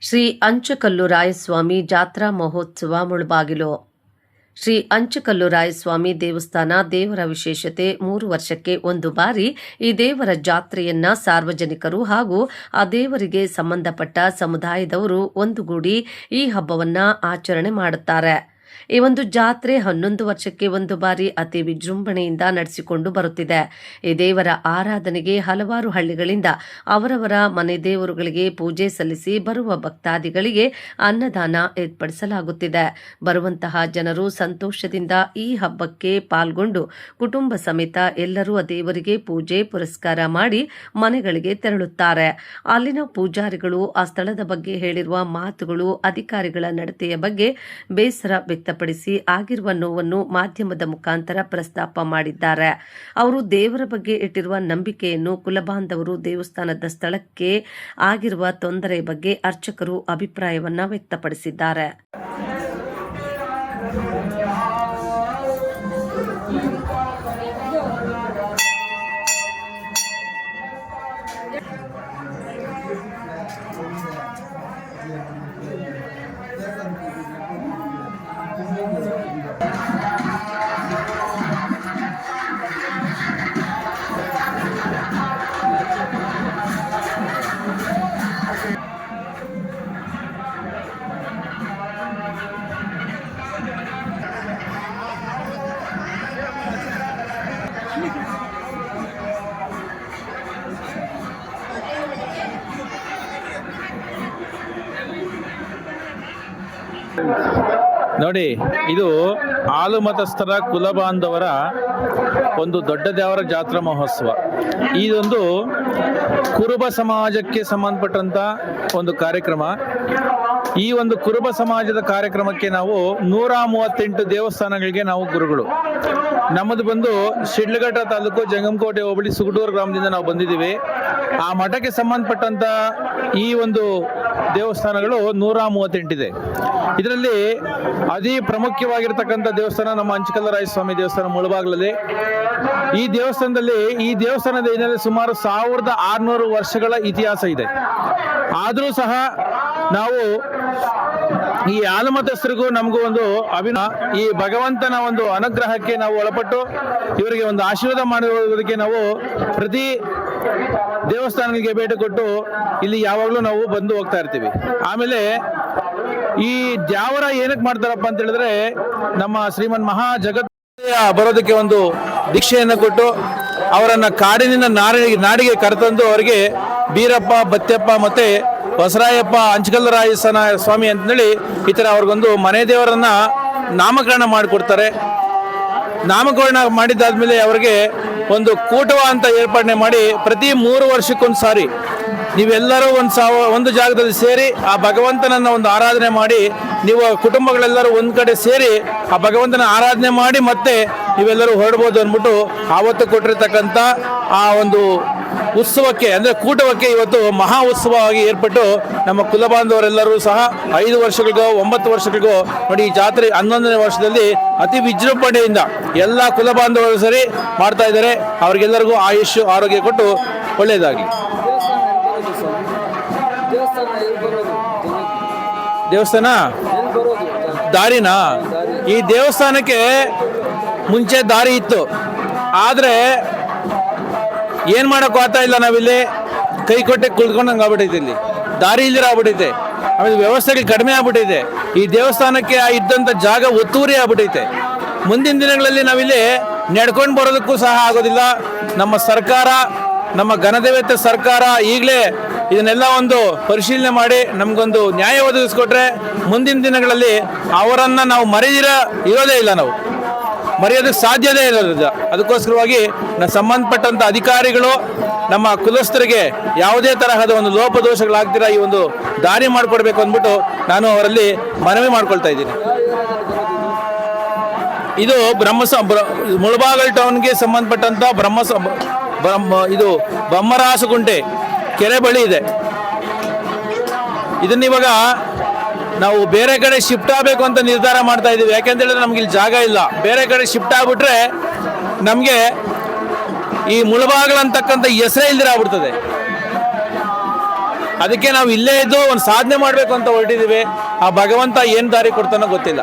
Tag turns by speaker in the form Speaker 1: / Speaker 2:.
Speaker 1: ಶ್ರೀ ಅಂಚುಕಲ್ಲುರಾಯಸ್ವಾಮಿ ಜಾತ್ರಾ ಮಹೋತ್ಸವ ಮುಳಬಾಗಿಲು. ಶ್ರೀ ಅಂಚುಕಲ್ಲುರಾಯಸ್ವಾಮಿ ದೇವಸ್ಥಾನ ದೇವರ ವಿಶೇಷತೆ 3 ವರ್ಷಕ್ಕೆ ಒಂದು ಬಾರಿ ಈ ದೇವರ ಜಾತ್ರೆಯನ್ನ ಸಾರ್ವಜನಿಕರು ಹಾಗೂ ಆ ದೇವರಿಗೆ ಸಂಬಂಧಪಟ್ಟ ಸಮುದಾಯದವರು ಒಂದುಗೂಡಿ ಈ ಹಬ್ಬವನ್ನ ಆಚರಣೆ ಮಾಡುತ್ತಾರೆ. ಈ ಒಂದು ಜಾತ್ರೆ 11 ವರ್ಷಕ್ಕೆ ಒಂದು ಬಾರಿ ಅತಿ ವಿಜೃಂಭಣೆಯಿಂದ ನಡೆಸಿಕೊಂಡು ಬರುತ್ತಿದೆ. ಈ ದೇವರ ಆರಾಧನೆಗೆ ಹಲವಾರು ಹಳ್ಳಿಗಳಿಂದ ಅವರವರ ಮನೆ ದೇವರುಗಳಿಗೆ ಪೂಜೆ ಸಲ್ಲಿಸಿ ಬರುವ ಭಕ್ತಾದಿಗಳಿಗೆ ಅನ್ನದಾನ ಏರ್ಪಡಿಸಲಾಗುತ್ತಿದೆ. ಬರುವಂತಹ ಜನರು ಸಂತೋಷದಿಂದ ಈ ಹಬ್ಬಕ್ಕೆ ಪಾಲ್ಗೊಂಡು ಕುಟುಂಬ ಸಮೇತ ಎಲ್ಲರೂ ಆ ದೇವರಿಗೆ ಪೂಜೆ ಪುರಸ್ಕಾರ ಮಾಡಿ ಮನೆಗಳಿಗೆ ತೆರಳುತ್ತಾರೆ. ಅಲ್ಲಿನ ಪೂಜಾರಿಗಳು ಆ ಸ್ಥಳದ ಬಗ್ಗೆ ಹೇಳಿರುವ ಮಾತುಗಳು, ಅಧಿಕಾರಿಗಳ ನಡತೆಯ ಬಗ್ಗೆ ಬೇಸರ ವ್ಯಕ್ತಪಡಿಸಿ ಆಗಿರುವ ನೋವನ್ನು ಮಾಧ್ಯಮದ ಮುಖಾಂತರ ಪ್ರಸ್ತಾಪ ಮಾಡಿದ್ದಾರೆ. ಅವರು ದೇವರ ಬಗ್ಗೆ ಇಟ್ಟಿರುವ ನಂಬಿಕೆಯನ್ನು, ಕುಲಬಾಂಧವರು ದೇವಸ್ಥಾನದ ಸ್ಥಳಕ್ಕೆ ಆಗಿರುವ ತೊಂದರೆ ಬಗ್ಗೆ ಅರ್ಚಕರು ಅಭಿಪ್ರಾಯವನ್ನ ವ್ಯಕ್ತಪಡಿಸಿದ್ದಾರೆ.
Speaker 2: ನೋಡಿ, ಇದು ಹಾಲು ಮತಸ್ಥರ ಕುಲಬಾಂಧವರ ಒಂದು ದೊಡ್ಡ ದೇವರ ಜಾತ್ರಾ ಮಹೋತ್ಸವ. ಇದೊಂದು ಕುರುಬ ಸಮಾಜಕ್ಕೆ ಸಂಬಂಧಪಟ್ಟಂತ ಒಂದು ಕಾರ್ಯಕ್ರಮ. ಈ ಒಂದು ಕುರುಬ ಸಮಾಜದ ಕಾರ್ಯಕ್ರಮಕ್ಕೆ ನಾವು 138 ದೇವಸ್ಥಾನಗಳಿಗೆ ನಾವು ಗುರುಗಳು. ನಮ್ಮದು ಬಂದು ಶಿಡ್ಲಘಟ್ಟ ತಾಲೂಕು ಜಂಗಮಕೋಟೆ ಹೋಬಳಿ ಸುಗಟೂರು ಗ್ರಾಮದಿಂದ ನಾವು ಬಂದಿದ್ದೀವಿ. ಆ ಮಠಕ್ಕೆ ಸಂಬಂಧಪಟ್ಟಂತ ಈ ಒಂದು ದೇವಸ್ಥಾನಗಳು 138 ಇದೆ. ಇದರಲ್ಲಿ ಅತಿ ಪ್ರಮುಖವಾಗಿರ್ತಕ್ಕಂಥ ದೇವಸ್ಥಾನ ನಮ್ಮ ಅಂಚುಕಲ್ಲುರಾಯಸ್ವಾಮಿ ದೇವಸ್ಥಾನ ಮುಳಬಾಗಿಲಲ್ಲಿ. ಈ ದೇವಸ್ಥಾನದ ಹಿನ್ನೆಲೆ ಸುಮಾರು 1600 ವರ್ಷಗಳ ಇತಿಹಾಸ ಇದೆ. ಆದರೂ ಸಹ ನಾವು ಈ ಹಾಲುಮತಸ್ಥರಿಗೂ ನಮಗೂ ಒಂದು ಈ ಭಗವಂತನ ಒಂದು ಅನುಗ್ರಹಕ್ಕೆ ನಾವು ಒಳಪಟ್ಟು ಇವರಿಗೆ ಒಂದು ಆಶೀರ್ವಾದ ಮಾಡುವುದಕ್ಕೆ ನಾವು ಪ್ರತಿ ದೇವಸ್ಥಾನಗಳಿಗೆ ಭೇಟಿ ಕೊಟ್ಟು ಇಲ್ಲಿ ಯಾವಾಗಲೂ ನಾವು ಬಂದು ಹೋಗ್ತಾ ಇರ್ತೀವಿ. ಆಮೇಲೆ ಈ ದ್ಯಾವರ ಏನಕ್ಕೆ ಮಾಡ್ತಾರಪ್ಪ ಅಂತ ಹೇಳಿದ್ರೆ, ನಮ್ಮ ಶ್ರೀಮನ್ ಮಹಾ ಜಗತ್ ಬರೋದಕ್ಕೆ ಒಂದು ದೀಕ್ಷೆಯನ್ನು ಕೊಟ್ಟು ಅವರನ್ನ ಕಾಡಿನಿಂದ ನಾಡಿಗೆ ಕರೆತಂದು ಅವರಿಗೆ ಬೀರಪ್ಪ, ಬತ್ಯಪ್ಪ ಮತ್ತೆ ಬಸರಾಯಪ್ಪ ಅಂಚುಕಲ್ಲುರಾಯಸ್ವಾಮಿ ಸ್ವಾಮಿ ಅಂತೇಳಿ ಈ ಥರ ಅವ್ರಿಗೊಂದು ಮನೆ ದೇವರನ್ನ ನಾಮಕರಣ ಮಾಡಿಕೊಡ್ತಾರೆ. ನಾಮಕರಣ ಮಾಡಿದ್ದಾದ್ಮೇಲೆ ಅವರಿಗೆ ಒಂದು ಕೂಟವ ಅಂತ ಏರ್ಪಾಡನೆ ಮಾಡಿ ಪ್ರತಿ 3 ವರ್ಷಕ್ಕೊಂದು ಸಾರಿ ನೀವೆಲ್ಲರೂ ಒಂದು ಜಾಗದಲ್ಲಿ ಸೇರಿ ಆ ಭಗವಂತನನ್ನ ಒಂದು ಆರಾಧನೆ ಮಾಡಿ, ನೀವು ಕುಟುಂಬಗಳೆಲ್ಲರೂ ಒಂದು ಕಡೆ ಸೇರಿ ಆ ಭಗವಂತನ ಆರಾಧನೆ ಮಾಡಿ ಮತ್ತೆ ನೀವೆಲ್ಲರೂ ಹೊರಡ್ಬೋದು ಅಂದ್ಬಿಟ್ಟು ಆವತ್ತು ಕೊಟ್ಟಿರ್ತಕ್ಕಂಥ ಆ ಒಂದು ಉತ್ಸವಕ್ಕೆ ಅಂದರೆ ಕೂಟವಕ್ಕೆ ಇವತ್ತು ಮಹಾ ಉತ್ಸವವಾಗಿ ಏರ್ಪಟ್ಟು ನಮ್ಮ ಕುಲಬಾಂಧವರೆಲ್ಲರೂ ಸಹ 5 ವರ್ಷಗಳಿಗೋ 9 ವರ್ಷಗಳಿಗೋ ನೋಡಿ ಈ ಜಾತ್ರೆ 11ನೇ ವರ್ಷದಲ್ಲಿ ಅತಿ ವಿಜೃಂಭಣೆಯಿಂದ ಎಲ್ಲ ಕುಲಬಾಂಧವರು ಸರಿ ಮಾಡ್ತಾ ಇದ್ದಾರೆ. ಅವ್ರಿಗೆಲ್ಲರಿಗೂ ಆಯುಷ್ ಆರೋಗ್ಯ ಕೊಟ್ಟು ಒಳ್ಳೆಯದಾಗಲಿ. ದೇವಸ್ಥಾನ ದಾರಿನಾ? ಈ ದೇವಸ್ಥಾನಕ್ಕೆ ಮುಂಚೆ ದಾರಿ ಇತ್ತು, ಆದರೆ ಏನ್ ಮಾಡಕ್ ಆಗ್ತಾ ಇಲ್ಲ. ನಾವಿಲ್ಲಿ ಕೈ ಕೊಟ್ಟೆ ಕುಳ್ಕೊಂಡಂಗೆ ಆಗ್ಬಿಟ್ಟೈತೆ, ಇಲ್ಲಿ ದಾರಿ ಇಲ್ದಿರ ಆಗ್ಬಿಟ್ಟೈತೆ. ಆಮೇಲೆ ವ್ಯವಸ್ಥೆಗಳು ಕಡಿಮೆ ಆಗ್ಬಿಟ್ಟೈತೆ. ಈ ದೇವಸ್ಥಾನಕ್ಕೆ ಇದ್ದಂಥ ಜಾಗ ಒತ್ತುವರಿ ಆಗ್ಬಿಟ್ಟೈತೆ. ಮುಂದಿನ ದಿನಗಳಲ್ಲಿ ನಾವಿಲ್ಲಿ ನಡ್ಕೊಂಡು ಬರೋದಕ್ಕೂ ಸಹ ಆಗೋದಿಲ್ಲ. ನಮ್ಮ ಸರ್ಕಾರ, ನಮ್ಮ ಘನದೇವತೆ ಸರ್ಕಾರ ಈಗಲೇ ಇದನ್ನೆಲ್ಲ ಒಂದು ಪರಿಶೀಲನೆ ಮಾಡಿ ನಮಗೊಂದು ನ್ಯಾಯ ಒದಗಿಸ್ಕೊಟ್ರೆ ಮುಂದಿನ ದಿನಗಳಲ್ಲಿ ಅವರನ್ನು ನಾವು ಇರೋದೇ ಇಲ್ಲ, ನಾವು ಮರೆಯೋದಕ್ಕೆ ಸಾಧ್ಯತೆ ಇರೋದಿಲ್ಲ. ಅದಕ್ಕೋಸ್ಕರವಾಗಿ ಸಂಬಂಧಪಟ್ಟಂಥ ಅಧಿಕಾರಿಗಳು ನಮ್ಮ ಕುಲಸ್ಥರಿಗೆ ಯಾವುದೇ ತರಹದ ಒಂದು ಲೋಪದೋಷಗಳಾಗ್ದಿರ ಈ ಒಂದು ದಾರಿ ಮಾಡಿಕೊಡ್ಬೇಕು ಅಂದ್ಬಿಟ್ಟು ನಾನು ಅವರಲ್ಲಿ ಮನವಿ ಮಾಡ್ಕೊಳ್ತಾ ಇದ್ದೀನಿ. ಇದು ಮುಳಬಾಗಲ್ ಟೌನ್ಗೆ ಸಂಬಂಧಪಟ್ಟಂಥ ಇದು ಬೊಮ್ಮರಾಸಗುಂಟೆ ಕೆರೆ ಬಳಿ ಇದೆ. ಇದನ್ನಿವಾಗ ನಾವು ಬೇರೆ ಕಡೆ ಶಿಫ್ಟ್ ಆಗಬೇಕು ಅಂತ ನಿರ್ಧಾರ ಮಾಡ್ತಾ ಇದ್ದೀವಿ. ಯಾಕೆಂತೇಳಿದ್ರೆ ನಮ್ಗೆ ಇಲ್ಲಿ ಜಾಗ ಇಲ್ಲ. ಬೇರೆ ಕಡೆ ಶಿಫ್ಟ್ ಆಗ್ಬಿಟ್ರೆ ನಮಗೆ ಈ ಮುಳಬಾಗಲ್ ಅಂತಕ್ಕಂಥ ಹೆಸರೇ ಇಲ್ದಿರ ಆಗ್ಬಿಡ್ತದೆ. ಅದಕ್ಕೆ ನಾವು ಇಲ್ಲೇ ಇದ್ದು ಒಂದು ಸಾಧನೆ ಮಾಡಬೇಕು ಅಂತ ಹೊರಟಿದ್ದೀವಿ. ಆ ಭಗವಂತ ಏನು ದಾರಿ ಕೊಡ್ತಾನೋ ಗೊತ್ತಿಲ್ಲ.